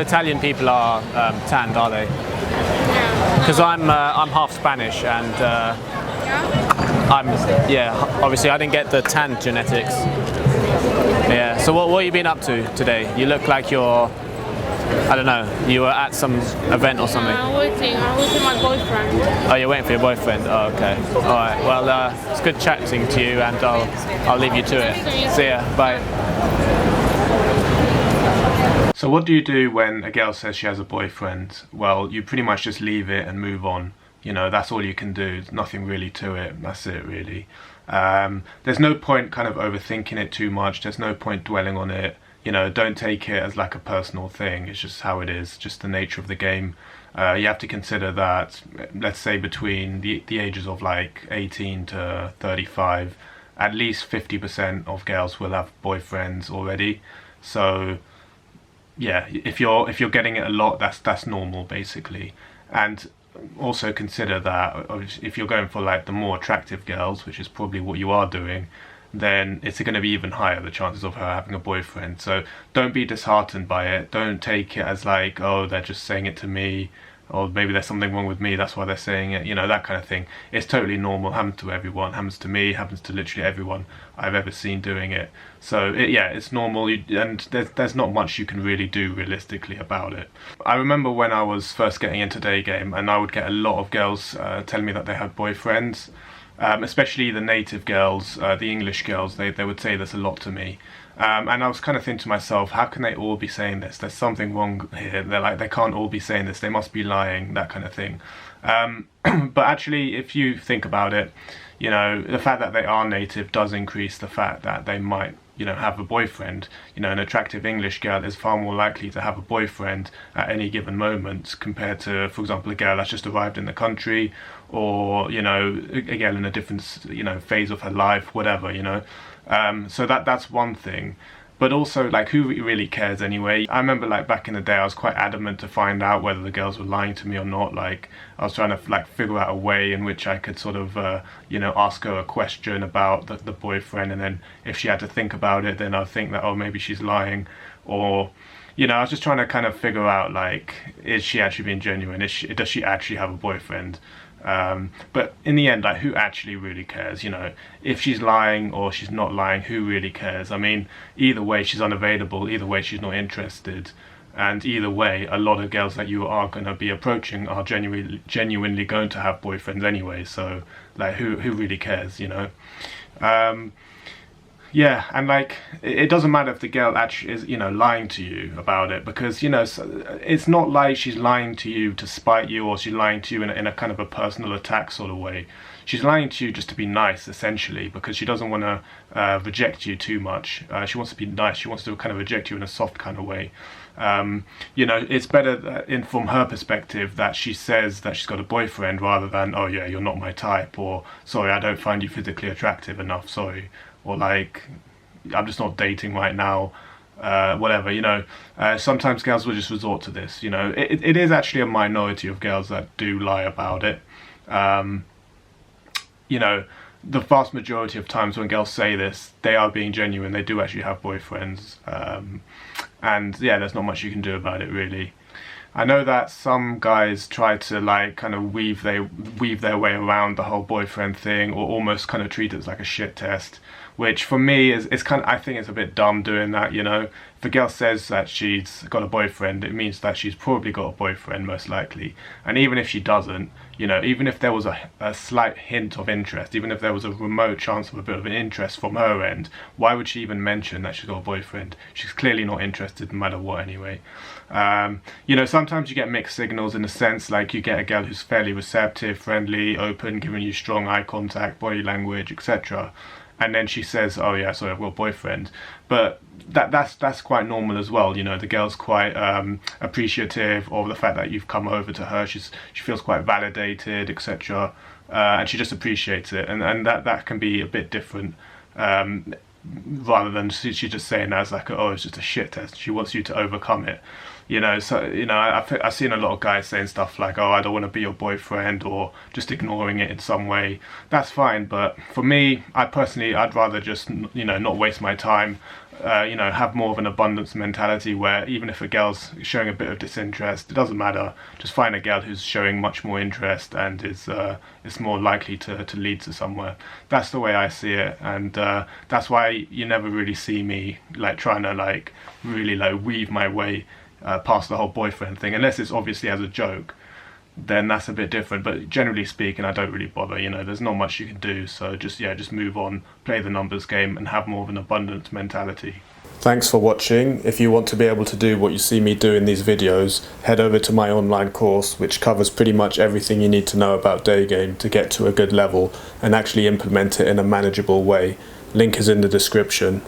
Italian people are tanned, are they? Because I'm half Spanish and obviously I didn't get the tan genetics. Yeah. So what have you been up to today? You look like you're, I don't know, you were at some event or something. I'm waiting for my boyfriend. Oh, you're waiting for your boyfriend? Oh, okay. All right. Well, it's good chatting to you, and I'll leave you to it. See ya. Bye. So what do you do when a girl says she has a boyfriend? Well, you pretty much just leave it and move on. You know, that's all you can do. There's nothing really to it. That's it, really. There's no point kind of overthinking it too much. There's no point dwelling on it. You know, don't take it as like a personal thing. It's just how it is, just the nature of the game. You have to consider that, let's say between the ages of like 18 to 35, at least 50% of girls will have boyfriends already. So yeah, if you're getting it a lot, that's normal basically. And also consider that if you're going for like the more attractive girls, which is probably what you are doing, then it's going to be even higher, the chances of her having a boyfriend. So don't be disheartened by it. Don't take it as like, oh, they're just saying it to me, or maybe there's something wrong with me, that's why they're saying it, you know, that kind of thing. It's totally normal, happens to everyone, happens to me, happens to literally everyone I've ever seen doing it. So it's normal, and there's not much you can really do realistically about it. I remember when I was first getting into day game, and I would get a lot of girls telling me that they had boyfriends, especially the native girls, the English girls. They would say this a lot to me. And I was kind of thinking to myself, how can they all be saying this? There's something wrong here. They're like, they can't all be saying this. They must be lying, that kind of thing. But actually, if you think about it, you know, the fact that they are native does increase the fact that they might, you know, have a boyfriend. You know, an attractive English girl is far more likely to have a boyfriend at any given moment compared to, for example, a girl that's just arrived in the country, or, you know, a girl in a different, you know, phase of her life, whatever, you know. So that's one thing. But also, like, who really cares anyway? I remember, like, back in the day, I was quite adamant to find out whether the girls were lying to me or not. Like, I was trying to, like, figure out a way in which I could sort of, you know, ask her a question about the boyfriend, and then if she had to think about it, then I'd think that, oh, maybe she's lying. Or, you know, I was just trying to kind of figure out, like, is she actually being genuine? Does she actually have a boyfriend? But in the end, like, who actually really cares? You know, if she's lying or she's not lying, who really cares? I mean, either way she's unavailable, either way she's not interested, and either way a lot of girls that you are going to be approaching are genuinely going to have boyfriends anyway. So like, who really cares, you know? Yeah, and like, it doesn't matter if the girl actually is, you know, lying to you about it, because, you know, it's not like she's lying to you to spite you, or she's lying to you in a kind of a personal attack sort of way. She's lying to you just to be nice, essentially, because she doesn't want to reject you too much. She wants to be nice. She wants to kind of reject you in a soft kind of way. You know, it's better from her perspective that she says that she's got a boyfriend, rather than, oh yeah, you're not my type, or sorry, I don't find you physically attractive enough, sorry, or like, I'm just not dating right now, whatever, you know. Sometimes girls will just resort to this, you know. It is actually a minority of girls that do lie about it. You know, the vast majority of times when girls say this, they are being genuine. They do actually have boyfriends, and yeah, there's not much you can do about it, really. I know that some guys try to, like, kind of weave their way around the whole boyfriend thing, or almost kind of treat it as like a shit test, which for me is kind of, I think it's a bit dumb doing that, you know. If a girl says that she's got a boyfriend, it means that she's probably got a boyfriend, most likely. And even if she doesn't, you know, even if there was a slight hint of interest, even if there was a remote chance of a bit of an interest from her end, why would she even mention that she's got a boyfriend? She's clearly not interested no matter what anyway. You know, sometimes you get mixed signals, in a sense, like you get a girl who's fairly receptive, friendly, open, giving you strong eye contact, body language, etc. And then she says, oh yeah, sorry, I've got a boyfriend. But that's quite normal as well, you know. The girl's quite appreciative of the fact that you've come over to her. She feels quite validated, etc. And she just appreciates it, and that can be a bit different, rather than she's just saying that as like, oh, it's just a shit test. She wants you to overcome it. I've seen a lot of guys saying stuff like, oh, I don't want to be your boyfriend, or just ignoring it in some way. That's fine, but for me, I'd rather just, not waste my time. Have more of an abundance mentality where even if a girl's showing a bit of disinterest, it doesn't matter. Just find a girl who's showing much more interest and is more likely to lead to somewhere. That's the way I see it, and that's why you never really see me like trying to like really like weave my way past the whole boyfriend thing, unless it's obviously as a joke. Then that's a bit different, but generally speaking, I don't really bother. There's not much you can do, so just move on, play the numbers game, and have more of an abundance mentality. Thanks for watching. If you want to be able to do what you see me do in these videos, head over to my online course, which covers pretty much everything you need to know about day game to get to a good level and actually implement it in a manageable way. Link is in the description.